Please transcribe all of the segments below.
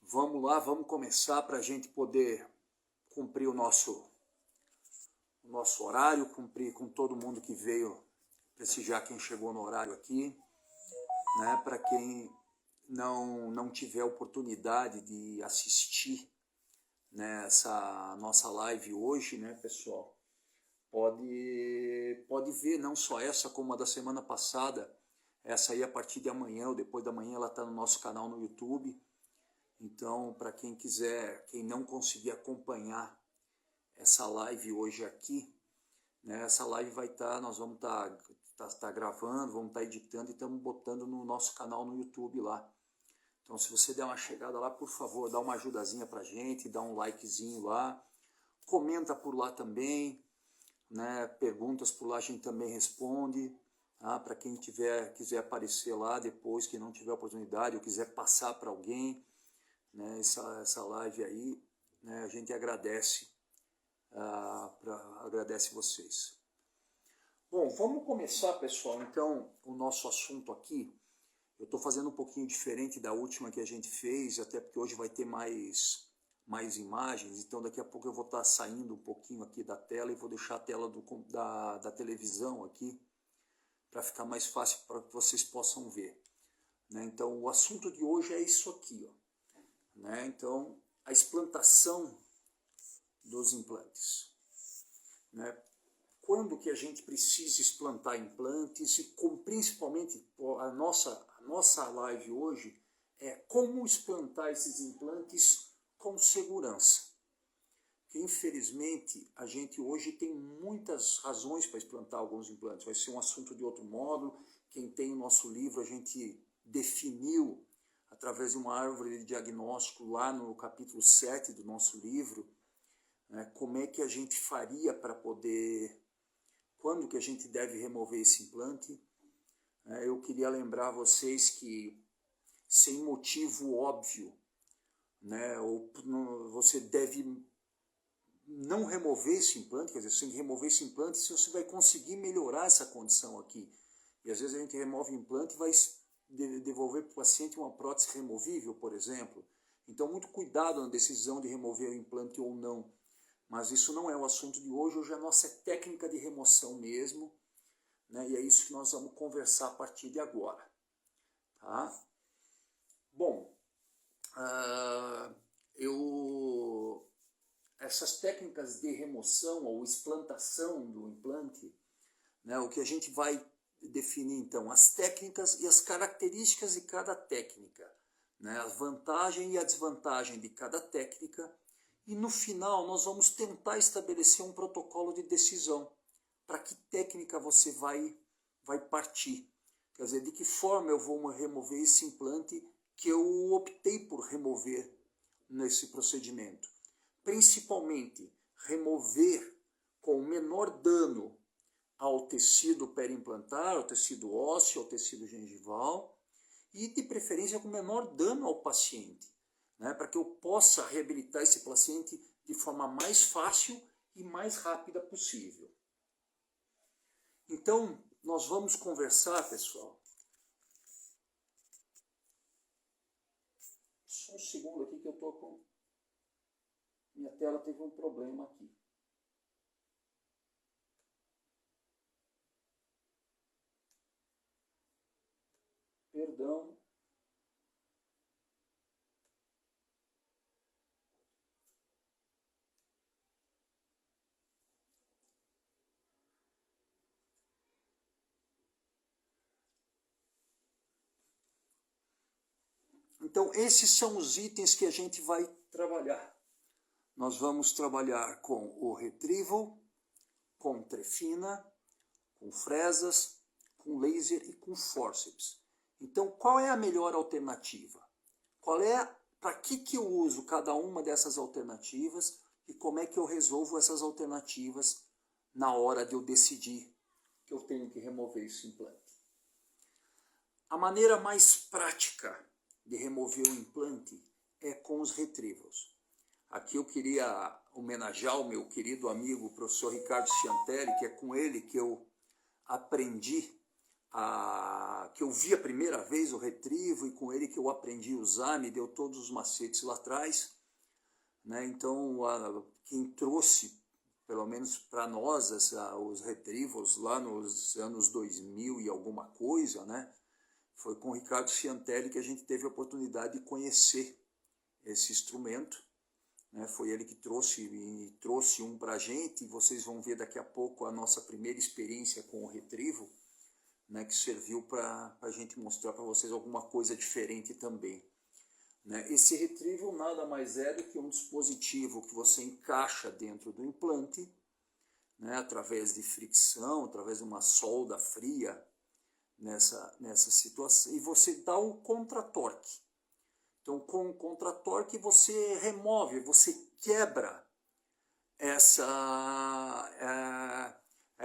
Vamos lá, vamos começar para a gente poder cumprir o nosso horário, cumprir com todo mundo que veio, prestigiar quem chegou no horário aqui, né? Para quem não tiver oportunidade de assistir, né, essa nossa live hoje, né, pessoal, pode ver não só essa como a da semana passada. Essa aí a partir de amanhã ou depois da manhã ela está no nosso canal no YouTube. Então, para quem quiser, quem não conseguir acompanhar essa live hoje aqui, né, essa live vai estar, nós vamos estar gravando, vamos estar editando e estamos botando no nosso canal no YouTube lá. Então, se você der uma chegada lá, por favor, dá uma ajudazinha pra gente, dá um likezinho lá, comenta por lá também, né, perguntas por lá a gente também responde, tá? Para quem quiser aparecer lá depois, que não tiver oportunidade ou quiser passar para alguém, né, essa live aí, né, a gente agradece, agradece vocês. Bom, vamos começar, pessoal, então, o nosso assunto aqui. Eu estou fazendo um pouquinho diferente da última que a gente fez, até porque hoje vai ter mais imagens, então daqui a pouco eu vou estar saindo um pouquinho aqui da tela e vou deixar a tela da televisão aqui, para ficar mais fácil para que vocês possam ver. Né? Então, o assunto de hoje é isso aqui, ó. Né? Então, a explantação dos implantes. Né? Quando que a gente precisa explantar implantes e principalmente a nossa live hoje é como explantar esses implantes com segurança. Porque, infelizmente, a gente hoje tem muitas razões para explantar alguns implantes. Vai ser um assunto de outro módulo. Quem tem o nosso livro, a gente definiu através de uma árvore de diagnóstico lá no capítulo 7 do nosso livro, né, como é que a gente faria para poder, quando que a gente deve remover esse implante. Eu queria lembrar vocês que, sem motivo óbvio, né, você deve não remover esse implante, quer dizer, você tem que remover esse implante se você vai conseguir melhorar essa condição aqui. E às vezes a gente remove o implante e vai devolver para o paciente uma prótese removível, por exemplo. Então, muito cuidado na decisão de remover o implante ou não. Mas isso não é o assunto de hoje. Hoje a nossa técnica de remoção mesmo, né? E é isso que nós vamos conversar a partir de agora. Tá? Bom, essas técnicas de remoção ou explantação do implante, né, o que a gente vai definir então, as técnicas e as características de cada técnica, né, a vantagem e a desvantagem de cada técnica, e no final nós vamos tentar estabelecer um protocolo de decisão para que técnica você vai partir. Quer dizer, de que forma eu vou remover esse implante que eu optei por remover nesse procedimento. Principalmente, remover com o menor dano ao tecido periimplantar, ao tecido ósseo, ao tecido gengival, e de preferência com o menor dano ao paciente, né, para que eu possa reabilitar esse paciente de forma mais fácil e mais rápida possível. Então, nós vamos conversar, pessoal. Só um segundo aqui que eu estou com... Minha tela teve um problema aqui. Perdão. Então, esses são os itens que a gente vai trabalhar. Nós vamos trabalhar com o retrieval, com trefina, com fresas, com laser e com forceps. Então, qual é a melhor alternativa? Para que eu uso cada uma dessas alternativas e como é que eu resolvo essas alternativas na hora de eu decidir que eu tenho que remover esse implante? A maneira mais prática de remover o implante é com os retrievals. Aqui eu queria homenagear o meu querido amigo, o professor Ricardo Ciantelli, que é com ele que eu aprendi que eu vi a primeira vez o retrivo e com ele que eu aprendi a usar, me deu todos os macetes lá atrás, né? Então, quem trouxe, pelo menos para nós, os retrivos lá nos anos 2000 e alguma coisa, né? Foi com o Ricardo Ciantelli que a gente teve a oportunidade de conhecer esse instrumento, né? Foi ele que trouxe um para a gente, e vocês vão ver daqui a pouco a nossa primeira experiência com o retrivo, né? Que serviu para a gente mostrar para vocês alguma coisa diferente também. Esse retrivo nada mais é do que um dispositivo que você encaixa dentro do implante, né, através de fricção, através de uma solda fria nessa situação, e você dá um contratorque. Então, com o contratorque você remove, você quebra é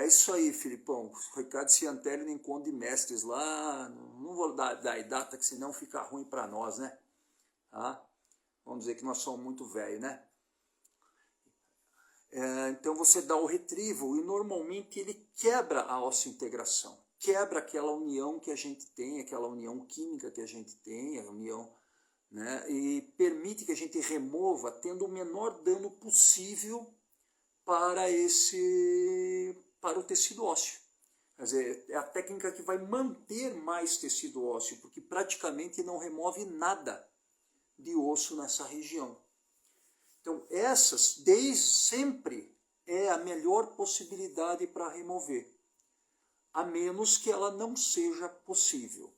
isso aí, Filipão. O Ricardo Ciantelli no Encontro de Mestres lá, não vou dar data que senão fica ruim para nós, né? Tá? Vamos dizer que nós somos muito velhos, né? Então você dá o retrivo e normalmente ele quebra a osseointegração, quebra aquela união que a gente tem, aquela união química que a gente tem, a união, né? E permite que a gente remova tendo o menor dano possível para o tecido ósseo. Quer dizer, é a técnica que vai manter mais tecido ósseo, porque praticamente não remove nada de osso nessa região. Então, essas, desde sempre, é a melhor possibilidade para remover, a menos que ela não seja possível.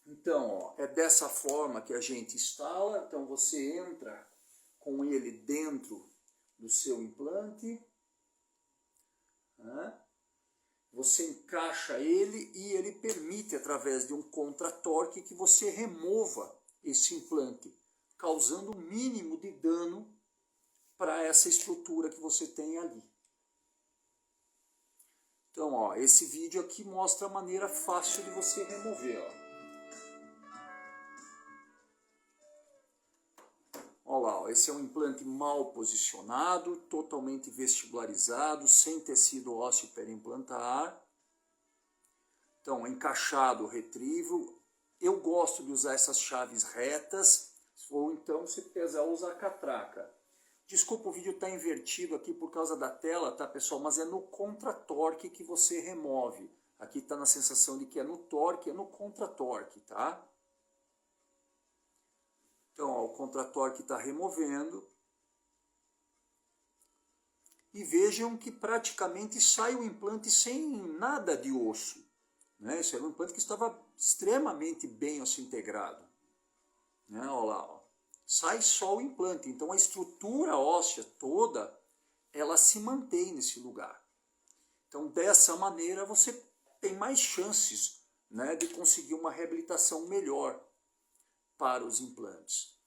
Então, ó, é dessa forma que a gente instala. Então, você entra com ele dentro do seu implante, né? Você encaixa ele e ele permite, através de um contratorque, que você remova esse implante, causando o mínimo de dano para essa estrutura que você tem ali. Então, ó, esse vídeo aqui mostra a maneira fácil de você remover. Olha lá, ó, esse é um implante mal posicionado, totalmente vestibularizado, sem tecido ósseo perimplantar. Então, encaixado o retrivo. Eu gosto de usar essas chaves retas, ou então, se quiser, usar a catraca. Desculpa, o vídeo está invertido aqui por causa da tela, tá, pessoal? Mas é no contratorque que você remove. Aqui está na sensação de que é no torque, é no contratorque, tá? Então, ó, o contratorque está removendo. E vejam que praticamente sai o implante sem nada de osso. Né? Esse era um implante que estava extremamente bem osseointegrado. Né? Olha lá, ó. Sai só o implante. Então a estrutura óssea toda, ela se mantém nesse lugar. Então dessa maneira você tem mais chances, né, de conseguir uma reabilitação melhor para os implantes.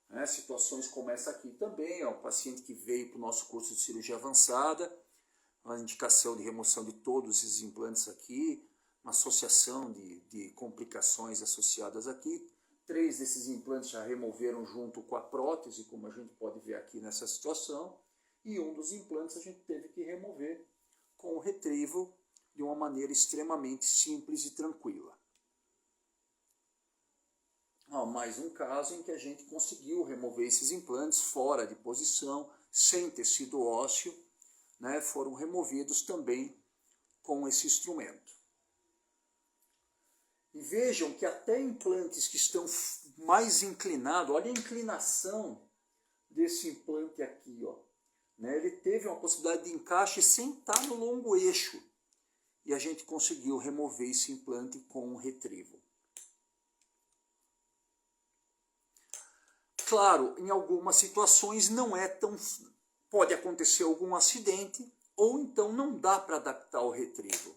Né? Situações como essa aqui também, ó, um paciente que veio para o nosso curso de cirurgia avançada, uma indicação de remoção de todos esses implantes aqui, uma associação de complicações associadas aqui. 3 desses implantes já removeram junto com a prótese, como a gente pode ver aqui nessa situação, e um dos implantes a gente teve que remover com o retrivo de uma maneira extremamente simples e tranquila. Ó, mais um caso em que a gente conseguiu remover esses implantes fora de posição, sem tecido ósseo, né, foram removidos também com esse instrumento. E vejam que até implantes que estão mais inclinados, olha a inclinação desse implante aqui, ó. Né? Ele teve uma possibilidade de encaixe sem estar no longo eixo. E a gente conseguiu remover esse implante com um retrivo. Claro, em algumas situações não é tão... Pode acontecer algum acidente, ou então não dá para adaptar o retrivo.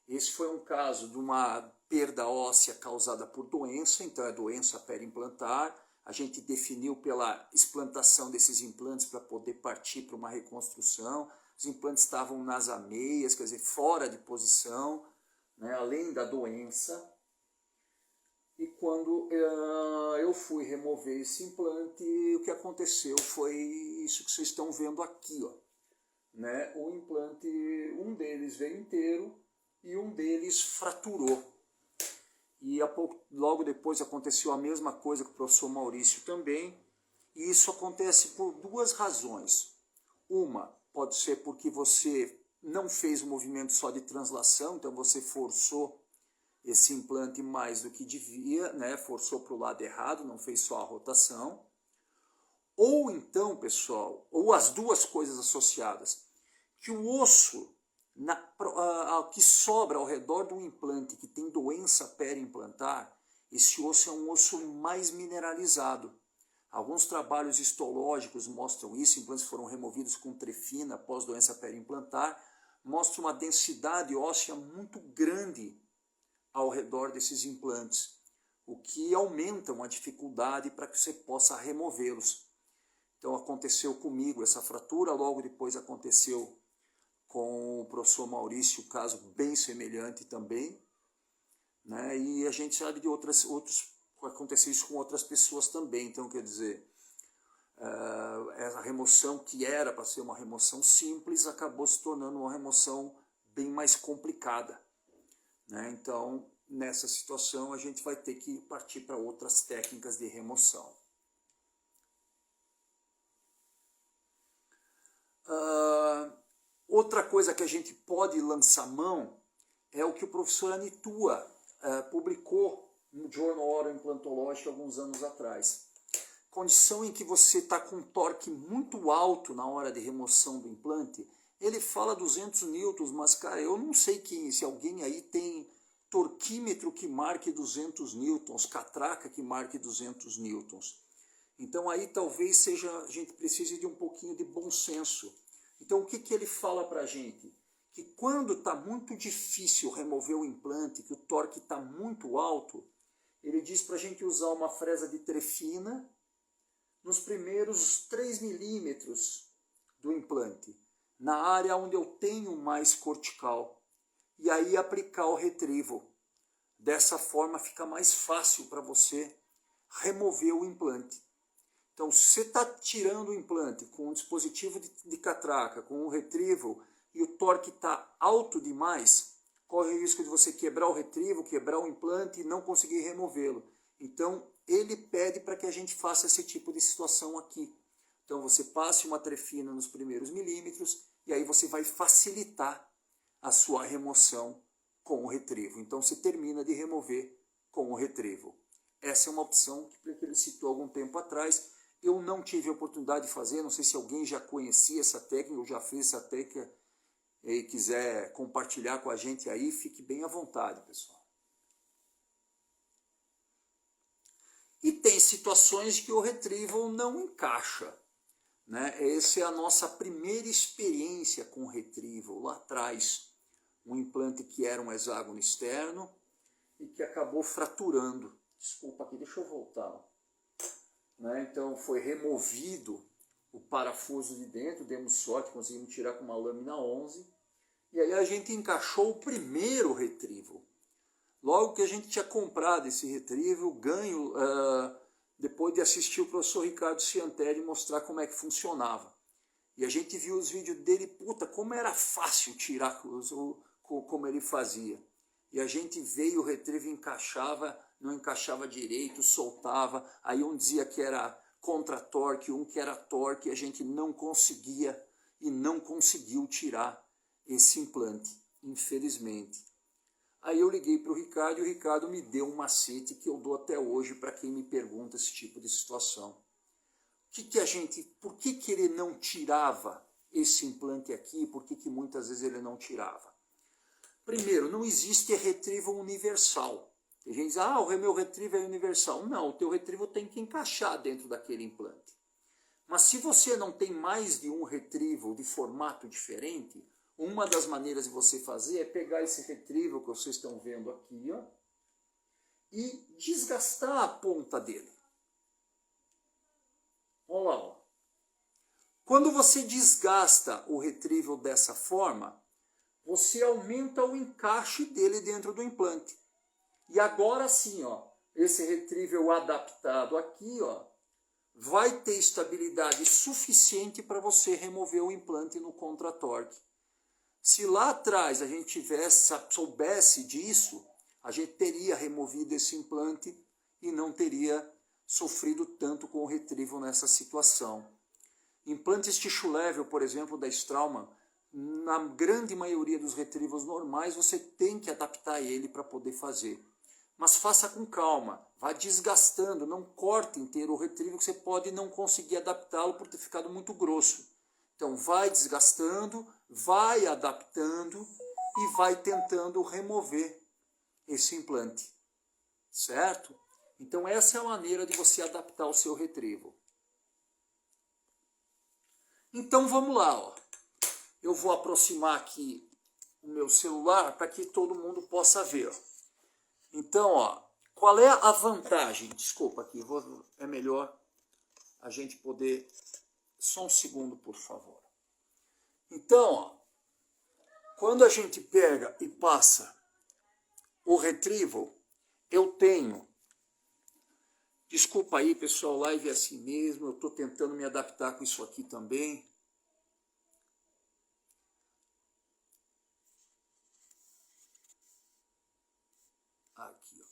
Esse foi um caso de uma perda óssea causada por doença, então é doença perimplantar. A gente definiu pela explantação desses implantes para poder partir para uma reconstrução. Os implantes estavam nas ameias, quer dizer, fora de posição, né, além da doença. E quando eu fui remover esse implante, o que aconteceu foi isso que vocês estão vendo aqui, ó. né, o implante, um deles veio inteiro e um deles fraturou. E logo depois aconteceu a mesma coisa com o professor Maurício também, e isso acontece por duas razões. Uma, pode ser porque você não fez o movimento só de translação, então você forçou esse implante mais do que devia, né? Forçou para o lado errado, não fez só a rotação. Ou então, pessoal, ou as duas coisas associadas, que o osso que sobra ao redor do implante, que tem doença periimplantar, esse osso é um osso mais mineralizado. Alguns trabalhos histológicos mostram isso, implantes foram removidos com trefina após doença periimplantar, mostra uma densidade óssea muito grande ao redor desses implantes, o que aumenta uma dificuldade para que você possa removê-los. Então aconteceu comigo essa fratura, logo depois aconteceu com o professor Maurício, um caso bem semelhante também, né? E a gente sabe de outros aconteceu isso com outras pessoas também. Então, quer dizer, a remoção que era para ser uma remoção simples acabou se tornando uma remoção bem mais complicada, né? Então, nessa situação, a gente vai ter que partir para outras técnicas de remoção. Outra coisa que a gente pode lançar mão é o que o professor Anitua publicou no Journal Oral Implantology alguns anos atrás. Condição em que você está com um torque muito alto na hora de remoção do implante, ele fala 200 newtons, mas cara, eu não sei se alguém aí tem torquímetro que marque 200 newtons, catraca que marque 200 newtons. Então aí talvez a gente precise de um pouquinho de bom senso. Então o que ele fala para a gente? Que quando está muito difícil remover o implante, que o torque está muito alto, ele diz para a gente usar uma fresa de trefina nos primeiros 3 milímetros do implante, na área onde eu tenho mais cortical, e aí aplicar o retrieval. Dessa forma fica mais fácil para você remover o implante. Então, se você está tirando o implante com um dispositivo de catraca, com um retrieval, e o torque está alto demais, corre o risco de você quebrar o retrieval, quebrar o implante e não conseguir removê-lo. Então, ele pede para que a gente faça esse tipo de situação aqui. Então, você passe uma trefina nos primeiros milímetros, e aí você vai facilitar a sua remoção com o retrieval. Então, você termina de remover com o retrieval. Essa é uma opção que ele citou algum tempo atrás. Eu não tive a oportunidade de fazer, não sei se alguém já conhecia essa técnica ou já fez essa técnica e quiser compartilhar com a gente aí, fique bem à vontade, pessoal. E tem situações que o retrieval não encaixa, né? Essa é a nossa primeira experiência com o retrieval lá atrás. Um implante que era um hexágono externo e que acabou fraturando. Desculpa aqui, deixa eu voltar. Né? Então foi removido o parafuso de dentro, demos sorte, conseguimos tirar com uma lâmina 11, e aí a gente encaixou o primeiro retrieval. Logo que a gente tinha comprado esse retrieval, ganho depois de assistir o professor Ricardo Ciantelli mostrar como é que funcionava. E a gente viu os vídeos dele, puta, como era fácil tirar como ele fazia. E a gente veio, o retrieval encaixava, não encaixava direito, soltava, aí um dizia que era contra-torque, um que era torque, a gente não conseguia e não conseguiu tirar esse implante, infelizmente. Aí eu liguei para o Ricardo e o Ricardo me deu um macete que eu dou até hoje para quem me pergunta esse tipo de situação. Por que ele não tirava esse implante aqui, por que muitas vezes ele não tirava? Primeiro, não existe retrieval universal. Tem gente que diz, o meu retrieval é universal. Não, o teu retrieval tem que encaixar dentro daquele implante. Mas se você não tem mais de um retrieval de formato diferente, uma das maneiras de você fazer é pegar esse retrieval que vocês estão vendo aqui, ó, e desgastar a ponta dele. Olha lá, ó. Quando você desgasta o retrieval dessa forma, você aumenta o encaixe dele dentro do implante. E agora sim, ó, esse retrieval adaptado aqui, ó, vai ter estabilidade suficiente para você remover o implante no contratorque. Se lá atrás a gente soubesse disso, a gente teria removido esse implante e não teria sofrido tanto com o retrieval nessa situação. Implantes tissue level, por exemplo, da Straumann, na grande maioria dos retrievals normais, você tem que adaptar ele para poder fazer. Mas faça com calma, vá desgastando, não corte inteiro o retrieval, que você pode não conseguir adaptá-lo por ter ficado muito grosso. Então vai desgastando, vai adaptando e vai tentando remover esse implante, certo? Então essa é a maneira de você adaptar o seu retrieval. Então vamos lá, ó. Eu vou aproximar aqui o meu celular para que todo mundo possa ver. Ó. Então, ó, qual é a vantagem? Desculpa aqui, é melhor a gente poder... Só um segundo, por favor. Então, ó, quando a gente pega e passa o retrieval, eu tenho... Desculpa aí, pessoal, live é assim mesmo, eu estou tentando me adaptar com isso aqui também. Aqui,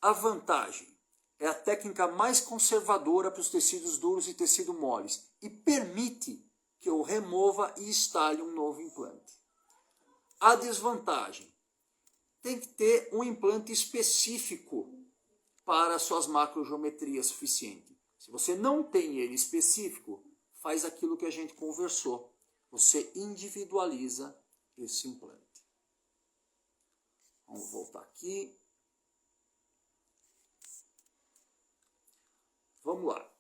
ó. A vantagem é a técnica mais conservadora para os tecidos duros e tecidos moles e permite que eu remova e instale um novo implante. A desvantagem, tem que ter um implante específico para suas macrogeometrias suficiente. Se você não tem ele específico, faz aquilo que a gente conversou. Você individualiza esse implante. Vamos voltar aqui. Vamos lá.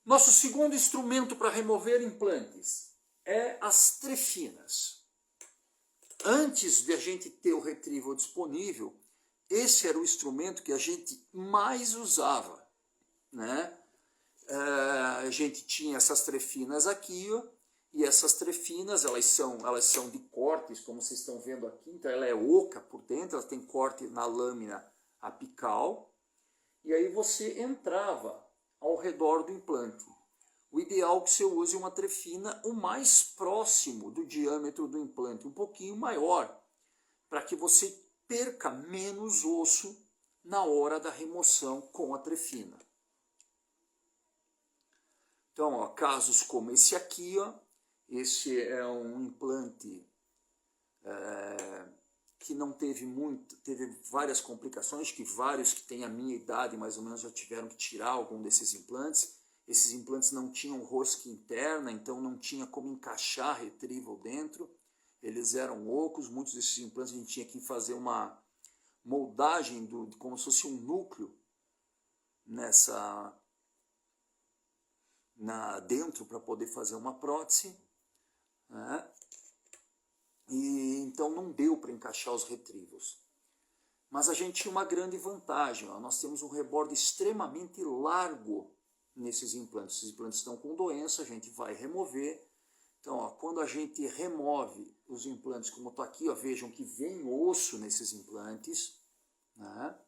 Nosso segundo instrumento para remover implantes é as trefinas. Antes de a gente ter o retrieval disponível, esse era o instrumento que a gente mais usava, né? A gente tinha essas trefinas aqui, ó, e essas trefinas, elas são de cortes, como vocês estão vendo aqui, então ela é oca por dentro, ela tem corte na lâmina apical, e aí você entrava ao redor do implante. O ideal é que você use uma trefina o mais próximo do diâmetro do implante, um pouquinho maior, para que você perca menos osso na hora da remoção com a trefina. Então, ó, casos como esse aqui, ó, esse é um implante que não teve teve várias complicações, que vários que têm a minha idade mais ou menos já tiveram que tirar algum desses implantes. Esses implantes não tinham rosca interna, então não tinha como encaixar retrieval dentro. Eles eram ocos, muitos desses implantes a gente tinha que fazer uma moldagem como se fosse um núcleo dentro para poder fazer uma prótese, né? E então não deu para encaixar os retrievals. Mas a gente tinha uma grande vantagem, ó, nós temos um rebordo extremamente largo nesses implantes. Esses implantes estão com doença, a gente vai remover. Então, ó, quando a gente remove os implantes, como está aqui, ó, vejam que vem osso nesses implantes, né?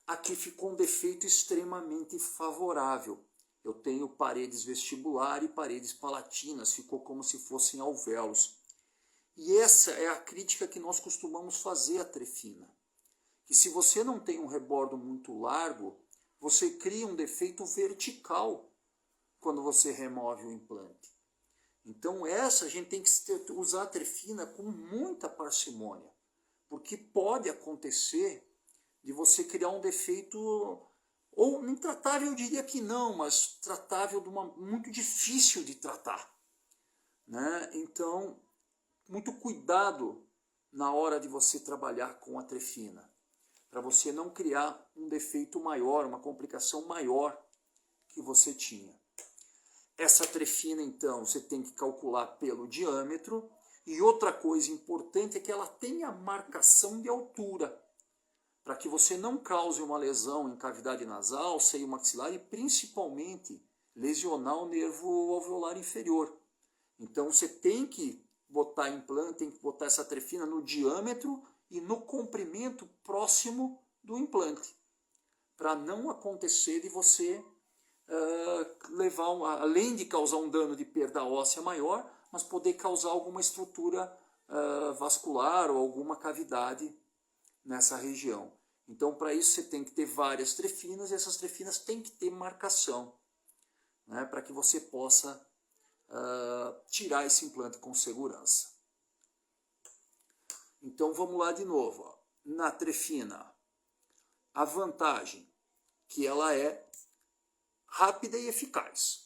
Aqui ficou um defeito extremamente favorável. Eu tenho paredes vestibular e paredes palatinas, ficou como se fossem alvéolos. E essa é a crítica que nós costumamos fazer à trefina. Que se você não tem um rebordo muito largo, você cria um defeito vertical quando você remove o implante. Então essa a gente tem que usar a trefina com muita parcimônia, porque pode acontecer de você criar um defeito, ou intratável eu diria que não, mas tratável muito difícil de tratar, né? Então, muito cuidado na hora de você trabalhar com a trefina, para você não criar um defeito maior, uma complicação maior que você tinha. Essa trefina, então, você tem que calcular pelo diâmetro, e outra coisa importante é que ela tenha marcação de altura, para que você não cause uma lesão em cavidade nasal, seio maxilar e principalmente lesionar o nervo alveolar inferior. Então você tem que botar implante, tem que botar essa trefina no diâmetro e no comprimento próximo do implante, para não acontecer de você levar, além de causar um dano de perda óssea maior, mas poder causar alguma estrutura vascular ou alguma cavidade nessa região. Então, para isso, você tem que ter várias trefinas e essas trefinas têm que ter marcação, né, para que você possa tirar esse implante com segurança. Então, vamos lá de novo. Ó. Na trefina, a vantagem que ela é rápida e eficaz.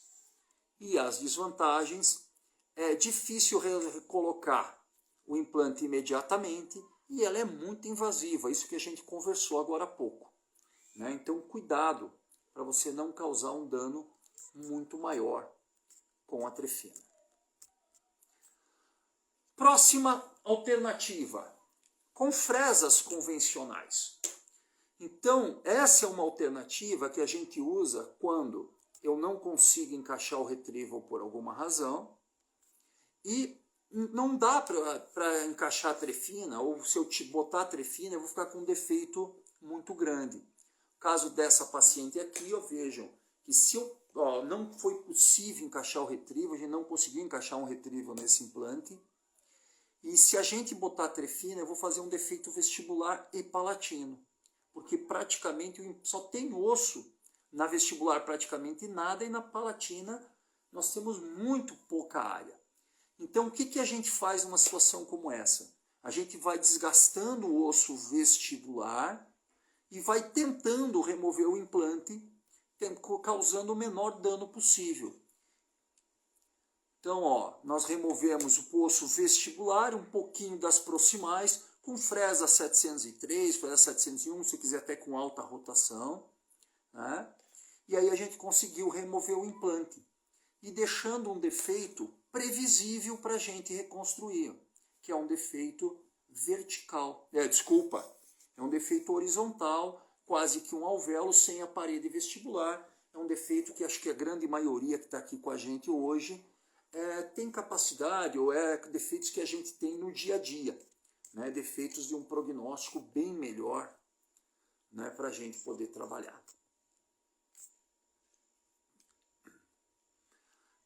E as desvantagens, é difícil recolocar o implante imediatamente e ela é muito invasiva, isso que a gente conversou agora há pouco. Né? Então, cuidado para você não causar um dano muito maior com a trefina. Próxima alternativa, com fresas convencionais. Então, essa é uma alternativa que a gente usa quando eu não consigo encaixar o retrieval por alguma razão e não dá para encaixar a trefina, ou se eu botar a trefina, eu vou ficar com um defeito muito grande. No caso dessa paciente aqui, vejam que se não foi possível encaixar o retrieval, a gente não conseguiu encaixar um retrieval nesse implante, e se a gente botar a trefina, eu vou fazer um defeito vestibular e palatino, porque praticamente só tem osso na vestibular praticamente nada, e na palatina nós temos muito pouca área. Então, o que a gente faz numa situação como essa? A gente vai desgastando o osso vestibular e vai tentando remover o implante, causando o menor dano possível. Então, nós removemos o osso vestibular, um pouquinho das proximais, com fresa 703, fresa 701, se quiser até com alta rotação. Né? E aí a gente conseguiu remover o implante, e deixando um defeito previsível para a gente reconstruir, que é um defeito vertical. É um defeito horizontal, quase que um alvéolo sem a parede vestibular. É um defeito que acho que a grande maioria que está aqui com a gente hoje tem capacidade, ou defeitos que a gente tem no dia a dia, né? Defeitos de um prognóstico bem melhor, né, para a gente poder trabalhar.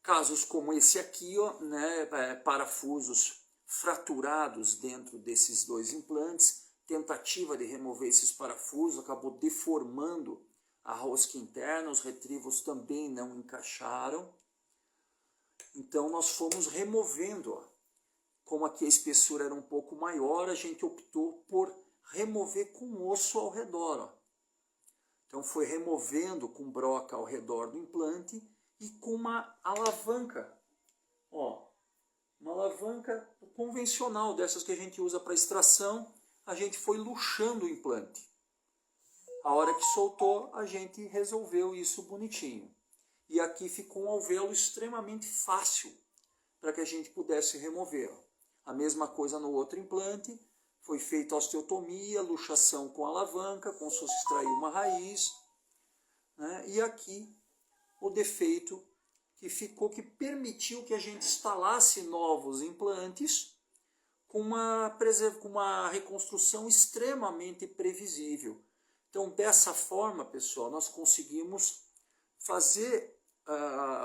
Casos como esse aqui, né, parafusos fraturados dentro desses dois implantes, tentativa de remover esses parafusos, acabou deformando a rosca interna, os retrívos também não encaixaram. Então nós fomos removendo, como aqui a espessura era um pouco maior, a gente optou por remover com osso ao redor. Então foi removendo com broca ao redor do implante, e com uma alavanca, uma alavanca convencional, dessas que a gente usa para extração, a gente foi luxando o implante. A hora que soltou, a gente resolveu isso bonitinho. E aqui ficou um alvéolo extremamente fácil para que a gente pudesse remover. A mesma coisa no outro implante, foi feita a osteotomia, luxação com alavanca, como se fosse extrair uma raiz, né? E aqui o defeito que permitiu que a gente instalasse novos implantes com uma reconstrução extremamente previsível. Então, dessa forma, pessoal, nós conseguimos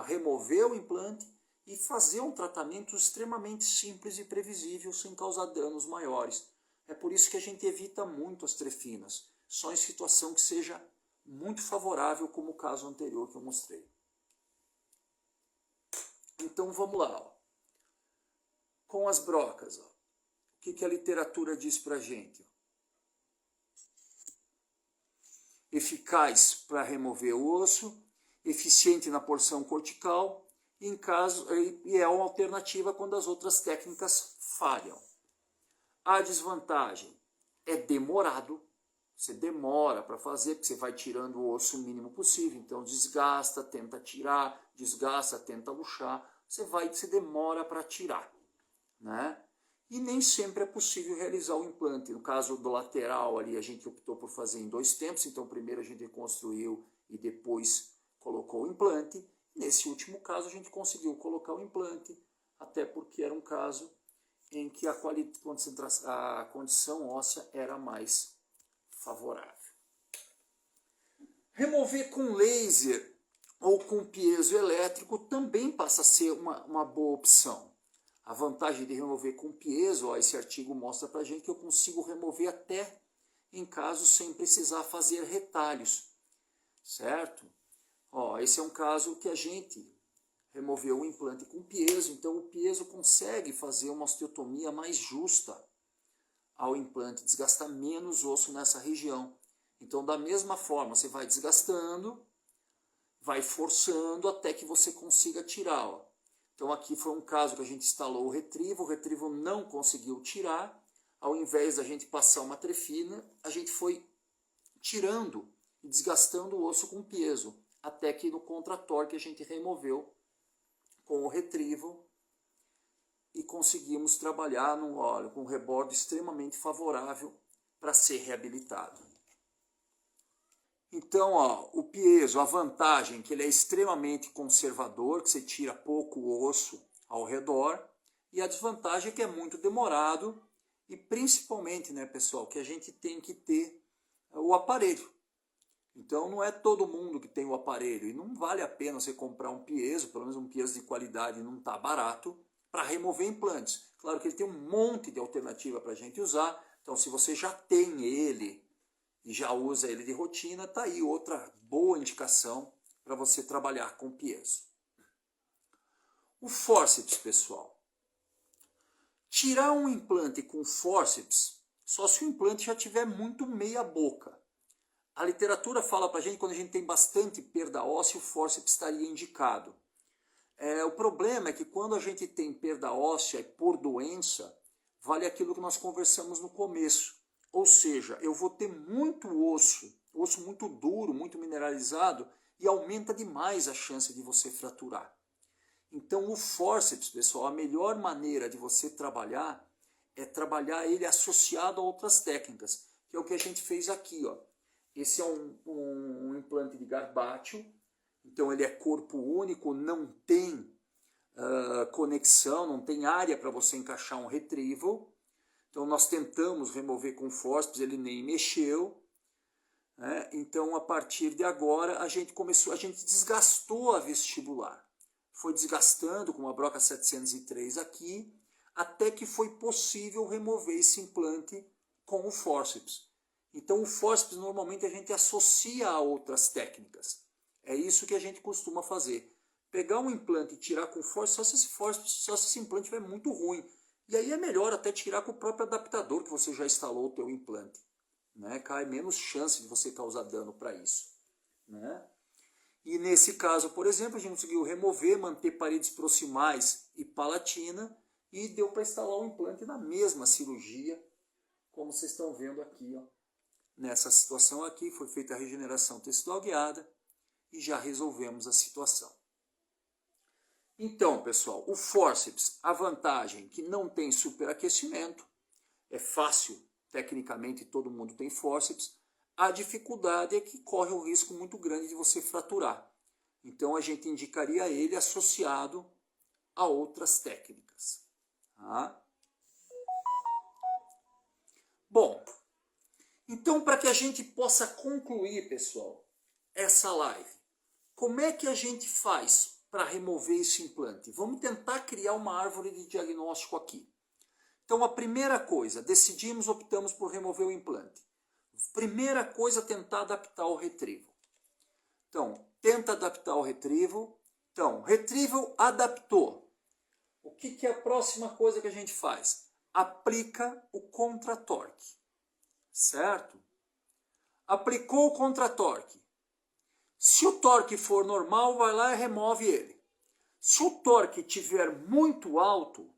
remover o implante e fazer um tratamento extremamente simples e previsível, sem causar danos maiores. É por isso que a gente evita muito as trefinas, só em situação que seja muito favorável, como o caso anterior que eu mostrei. Então vamos lá. Com as brocas, o que a literatura diz para a gente? Eficaz para remover o osso, eficiente na porção cortical, e é uma alternativa quando as outras técnicas falham. A desvantagem é demorado. Você demora para fazer, porque você vai tirando o osso o mínimo possível, então desgasta, tenta tirar, desgasta, tenta luxar, você demora para tirar, né? E nem sempre é possível realizar o implante. No caso do lateral ali, a gente optou por fazer em 2 tempos, então primeiro a gente reconstruiu e depois colocou o implante. Nesse último caso a gente conseguiu colocar o implante, até porque era um caso em que a condição óssea era mais favorável. Remover com laser ou com piezoelétrico também passa a ser uma boa opção. A vantagem de remover com piezo, ó, esse artigo mostra pra gente que eu consigo remover até em casos sem precisar fazer retalhos, certo? Ó, esse é um caso que a gente removeu o implante com piezo, então o piezo consegue fazer uma osteotomia mais justa ao implante, desgastar menos osso nessa região. Então, da mesma forma, você vai desgastando, vai forçando até que você consiga tirar. Ó. Então, aqui foi um caso que a gente instalou o retrivo não conseguiu tirar. Ao invés da gente passar uma trefina, a gente foi tirando e desgastando o osso com piezo, até que no contratorque a gente removeu com o retrivo e conseguimos trabalhar no óleo com um rebordo extremamente favorável para ser reabilitado. Então, ó, o piezo, a vantagem é que ele é extremamente conservador, que você tira pouco osso ao redor, e a desvantagem é que é muito demorado e principalmente, né, pessoal, que a gente tem que ter o aparelho. Então, não é todo mundo que tem o aparelho e não vale a pena você comprar um piezo, pelo menos um piezo de qualidade não está barato, para remover implantes. Claro que ele tem um monte de alternativa para a gente usar, então se você já tem ele e já usa ele de rotina, está aí outra boa indicação para você trabalhar com piezo. O fórceps, pessoal. Tirar um implante com fórceps, só se o implante já tiver muito meia boca. A literatura fala para a gente que quando a gente tem bastante perda óssea, o fórceps estaria indicado. O problema é que quando a gente tem perda óssea por doença, vale aquilo que nós conversamos no começo. Ou seja, eu vou ter muito osso muito duro, muito mineralizado, e aumenta demais a chance de você fraturar. Então o fórceps, pessoal, a melhor maneira de você trabalhar é trabalhar ele associado a outras técnicas, que é o que a gente fez aqui. Ó. Esse é um implante de garbátio, então ele é corpo único, não tem conexão, não tem área para você encaixar um retrieval. Então nós tentamos remover com fórceps, ele nem mexeu. Né? Então a partir de agora a gente desgastou a vestibular. Foi desgastando com uma broca 703 aqui, até que foi possível remover esse implante com o fórceps. Então o fórceps normalmente a gente associa a outras técnicas. É isso que a gente costuma fazer. Pegar um implante e tirar com fórceps, só se esse implante estiver muito ruim. E aí é melhor até tirar com o próprio adaptador que você já instalou o teu implante. Né? Cai menos chance de você causar dano para isso. Né? E nesse caso, por exemplo, a gente conseguiu remover, manter paredes proximais e palatina e deu para instalar o implante na mesma cirurgia, como vocês estão vendo aqui. Ó. Nessa situação aqui foi feita a regeneração tecidual guiada e já resolvemos a situação. Então, pessoal, o fórceps, a vantagem é que não tem superaquecimento, é fácil, tecnicamente todo mundo tem fórceps, a dificuldade é que corre um risco muito grande de você fraturar. Então a gente indicaria ele associado a outras técnicas. Tá? Bom, então para que a gente possa concluir, pessoal, essa live, como é que a gente faz para remover esse implante? Vamos tentar criar uma árvore de diagnóstico aqui. Então a primeira coisa, optamos por remover o implante. Primeira coisa, tentar adaptar o retrieval. Então, tenta adaptar o retrieval. Então, retrieval adaptou. O que é a próxima coisa que a gente faz? Aplica o contratorque. Certo? Aplicou o contratorque. Se o torque for normal, vai lá e remove ele. Se o torque estiver muito alto,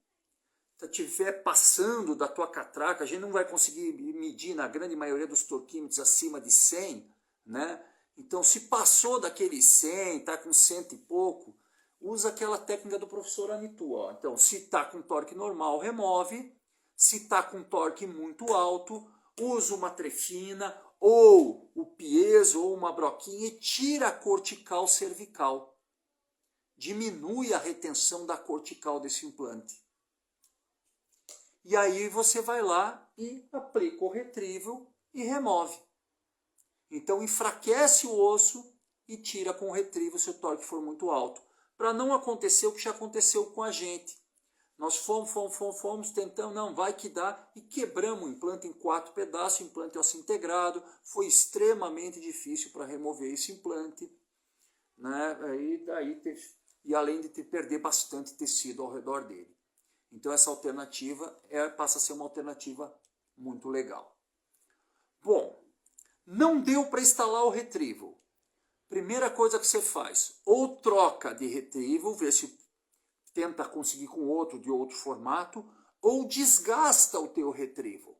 estiver passando da tua catraca, a gente não vai conseguir medir na grande maioria dos torquímetros acima de 100, né? Então, se passou daquele 100, está com 100 e pouco, usa aquela técnica do professor Anitu. Ó. Então, se está com torque normal, remove. Se está com torque muito alto, usa uma trefina, ou o piezo, ou uma broquinha e tira a cortical cervical. Diminui a retenção da cortical desse implante. E aí você vai lá e aplica o retrieval e remove. Então enfraquece o osso e tira com o retrivo se o torque for muito alto. Para não acontecer o que já aconteceu com a gente. Nós fomos tentando, não, vai que dá, e quebramos o implante em 4 pedaços, implante osso integrado, foi extremamente difícil para remover esse implante, né? E além de perder bastante tecido ao redor dele. Então essa alternativa passa a ser uma alternativa muito legal. Bom, não deu para instalar o retrivo. Primeira coisa que você faz, ou troca de retrivo, vê se tenta conseguir com outro de outro formato, ou desgasta o teu retrivo.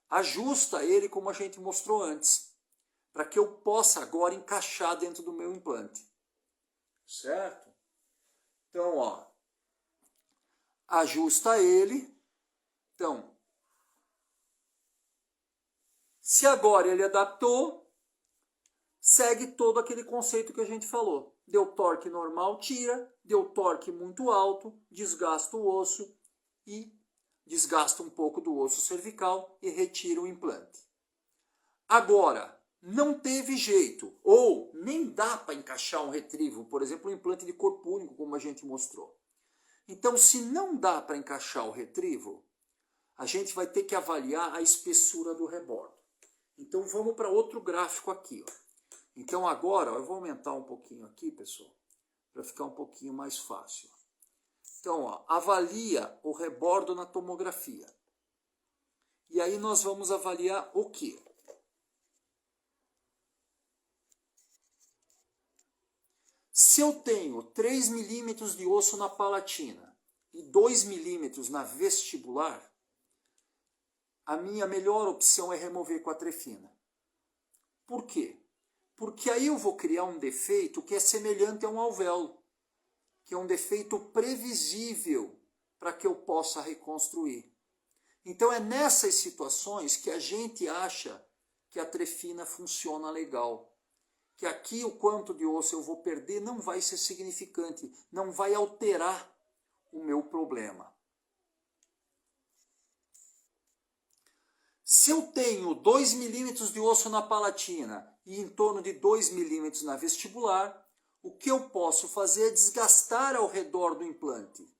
Ajusta ele como a gente mostrou antes, para que eu possa agora encaixar dentro do meu implante. Certo? Então, ó, ajusta ele. Então, se agora ele adaptou, segue todo aquele conceito que a gente falou. Deu torque normal, tira. Deu torque muito alto, desgasta o osso e desgasta um pouco do osso cervical e retira o implante. Agora, não teve jeito, ou nem dá para encaixar um retrivo, por exemplo, um implante de corpo único, como a gente mostrou. Então, se não dá para encaixar o retrivo, a gente vai ter que avaliar a espessura do rebordo. Então, vamos para outro gráfico aqui, ó. Então agora, eu vou aumentar um pouquinho aqui, pessoal, para ficar um pouquinho mais fácil. Então, ó, avalia o rebordo na tomografia. E aí nós vamos avaliar o quê? Se eu tenho 3 milímetros de osso na palatina e 2 milímetros na vestibular, a minha melhor opção é remover com a trefina. Por quê? Porque aí eu vou criar um defeito que é semelhante a um alvéolo, que é um defeito previsível para que eu possa reconstruir. Então é nessas situações que a gente acha que a trefina funciona legal. Que aqui o quanto de osso eu vou perder não vai ser significante, não vai alterar o meu problema. Se eu tenho 2 milímetros de osso na palatina e em torno de 2 milímetros na vestibular, o que eu posso fazer é desgastar ao redor do implante.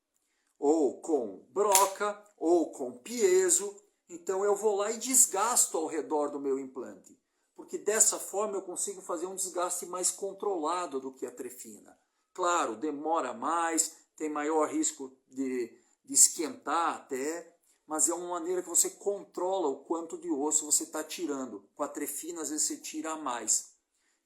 Ou com broca, ou com piezo. Então eu vou lá e desgasto ao redor do meu implante. Porque dessa forma eu consigo fazer um desgaste mais controlado do que a trefina. Claro, demora mais, tem maior risco de esquentar até, mas é uma maneira que você controla o quanto de osso você está tirando. Com a trefina, às vezes, você tira a mais.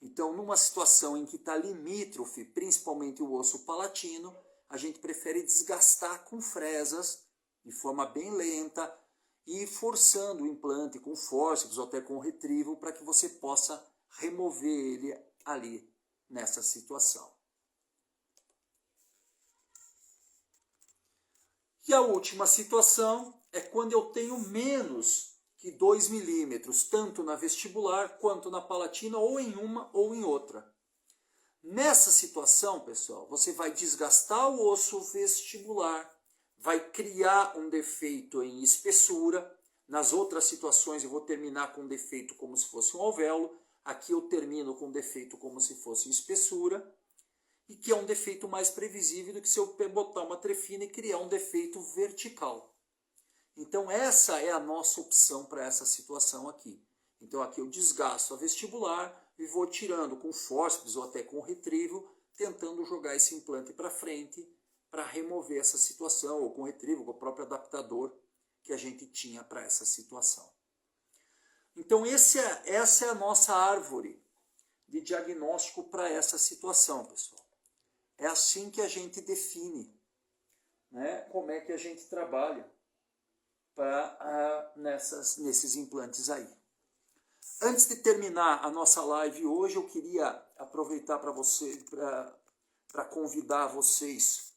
Então, numa situação em que está limítrofe, principalmente o osso palatino, a gente prefere desgastar com fresas, de forma bem lenta, e forçando o implante com fórceps ou até com retrivo, para que você possa remover ele ali, nessa situação. E a última situação é quando eu tenho menos que 2 milímetros, tanto na vestibular quanto na palatina, ou em uma ou em outra. Nessa situação, pessoal, você vai desgastar o osso vestibular, vai criar um defeito em espessura. Nas outras situações eu vou terminar com um defeito como se fosse um alvéolo. Aqui eu termino com um defeito como se fosse espessura. E que é um defeito mais previsível do que se eu botar uma trefina e criar um defeito vertical. Então essa é a nossa opção para essa situação aqui. Então aqui eu desgasto a vestibular e vou tirando com fórceps ou até com retrivo, tentando jogar esse implante para frente para remover essa situação, ou com retrivo, com o próprio adaptador que a gente tinha para essa situação. Então essa é a nossa árvore de diagnóstico para essa situação, pessoal. É assim que a gente define, né, como é que a gente trabalha nesses implantes aí. Antes de terminar a nossa live hoje, eu queria aproveitar para convidar vocês.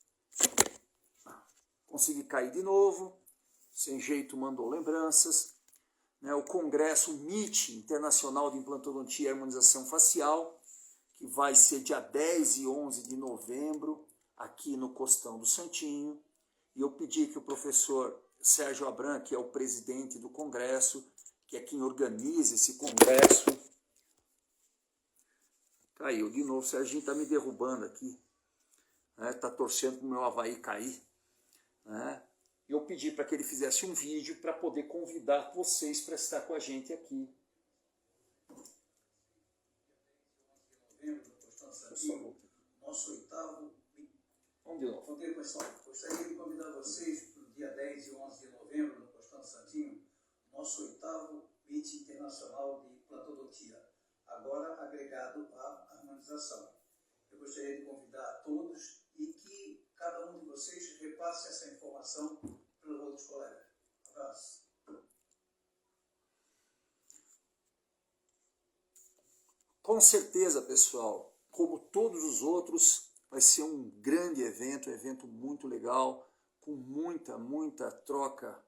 Consegui cair de novo, sem jeito mandou lembranças. Né, o Congresso MIT, Internacional de Implantodontia e Harmonização Facial, que vai ser dia 10 e 11 de novembro, aqui no Costão do Santinho. E eu pedi que o professor Sérgio Abram, que é o presidente do Congresso, que é quem organiza esse Congresso, Caiu de novo, o Serginho tá me derrubando aqui, né? Tá torcendo pro meu Avaí cair, né? Eu pedi para que ele fizesse um vídeo para poder convidar vocês para estar com a gente aqui. Nosso oitavo. Vamos de novo. Gostaria de convidar vocês para o dia 10 e 11 de novembro, no Postão Santinho, nosso oitavo Meet Internacional de Plantodontia, agora agregado à harmonização. Eu gostaria de convidar a todos e que cada um de vocês repasse essa informação para os outros colegas. Abraço. Com certeza, pessoal, como todos os outros, vai ser um grande evento, um evento muito legal, com muita troca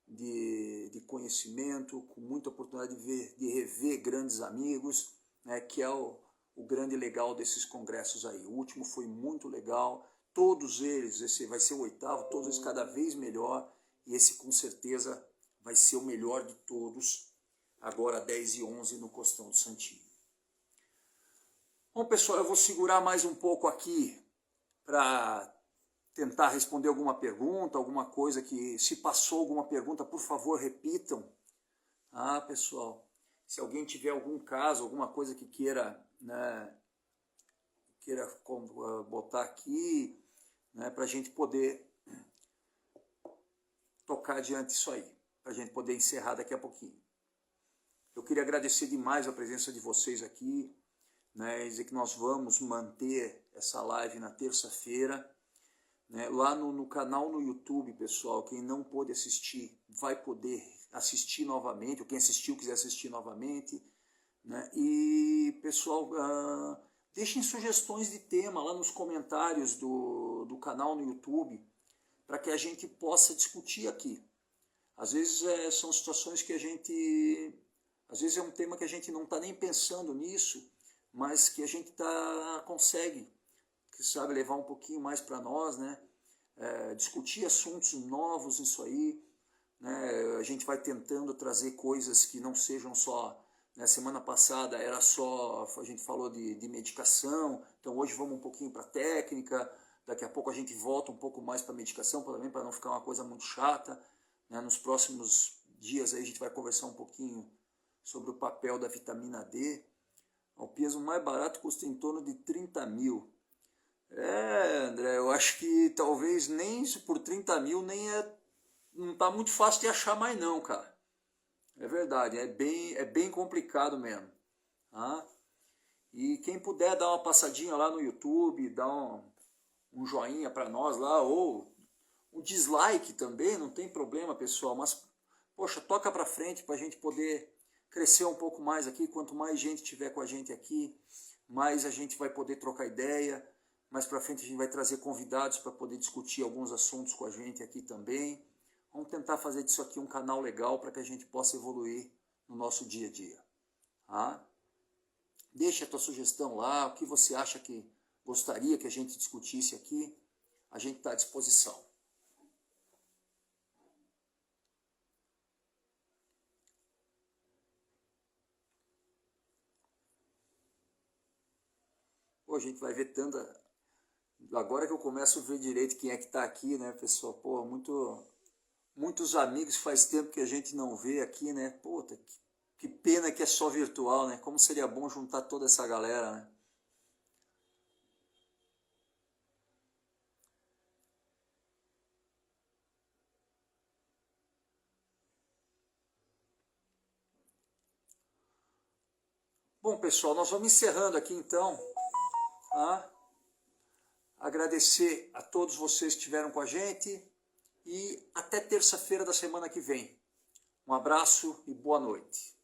de conhecimento, com muita oportunidade de rever grandes amigos, né, que é o grande legal desses congressos aí. O último foi muito legal, todos eles, esse vai ser o oitavo, todos eles cada vez melhor, e esse com certeza vai ser o melhor de todos, agora 10 e 11 no Costão do Santinho. Bom, pessoal, eu vou segurar mais um pouco aqui para tentar responder alguma pergunta, alguma coisa que, se passou alguma pergunta, por favor, repitam. Ah, pessoal, se alguém tiver algum caso, alguma coisa que queira, né, botar aqui, né, para a gente poder tocar adiante isso aí, para a gente poder encerrar daqui a pouquinho. Eu queria agradecer demais a presença de vocês aqui, né, dizer que nós vamos manter essa live na terça-feira, né, lá no canal no YouTube, pessoal. Quem não pôde assistir vai poder assistir novamente, ou quem assistiu quiser assistir novamente, né, e pessoal, deixem sugestões de tema lá nos comentários do canal no YouTube, para que a gente possa discutir aqui. Às vezes são situações que às vezes é um tema que a gente não está nem pensando nisso, mas que a gente consegue, que sabe, levar um pouquinho mais para nós, né? Discutir assuntos novos nisso aí, né? A gente vai tentando trazer coisas que não sejam só, né? Semana passada era só, a gente falou de medicação, então hoje vamos um pouquinho para técnica, daqui a pouco a gente volta um pouco mais para medicação, também para não ficar uma coisa muito chata, né? Nos próximos dias aí a gente vai conversar um pouquinho sobre o papel da vitamina D. O peso mais barato custa em torno de 30 mil. André, eu acho que talvez nem isso por 30 mil não tá muito fácil de achar mais não, cara. É verdade, é bem complicado mesmo. Tá? E quem puder dar uma passadinha lá no YouTube, dar um joinha para nós lá, ou um dislike também, não tem problema, pessoal. Mas, poxa, toca para frente para a gente poder crescer um pouco mais aqui. Quanto mais gente tiver com a gente aqui, mais a gente vai poder trocar ideia. Mais para frente a gente vai trazer convidados para poder discutir alguns assuntos com a gente aqui também. Vamos tentar fazer disso aqui um canal legal para que a gente possa evoluir no nosso dia a dia. Tá? Deixa a tua sugestão lá, o que você acha que gostaria que a gente discutisse aqui. A gente está à disposição. Pô, a gente vai ver tanta... Agora que eu começo a ver direito quem é que está aqui, né, pessoal? Pô, muitos amigos faz tempo que a gente não vê aqui, né? Puta, que pena que é só virtual, né? Como seria bom juntar toda essa galera, né? Bom, pessoal, nós vamos encerrando aqui então, tá? Agradecer a todos vocês que estiveram com a gente e até terça-feira da semana que vem. Um abraço e boa noite.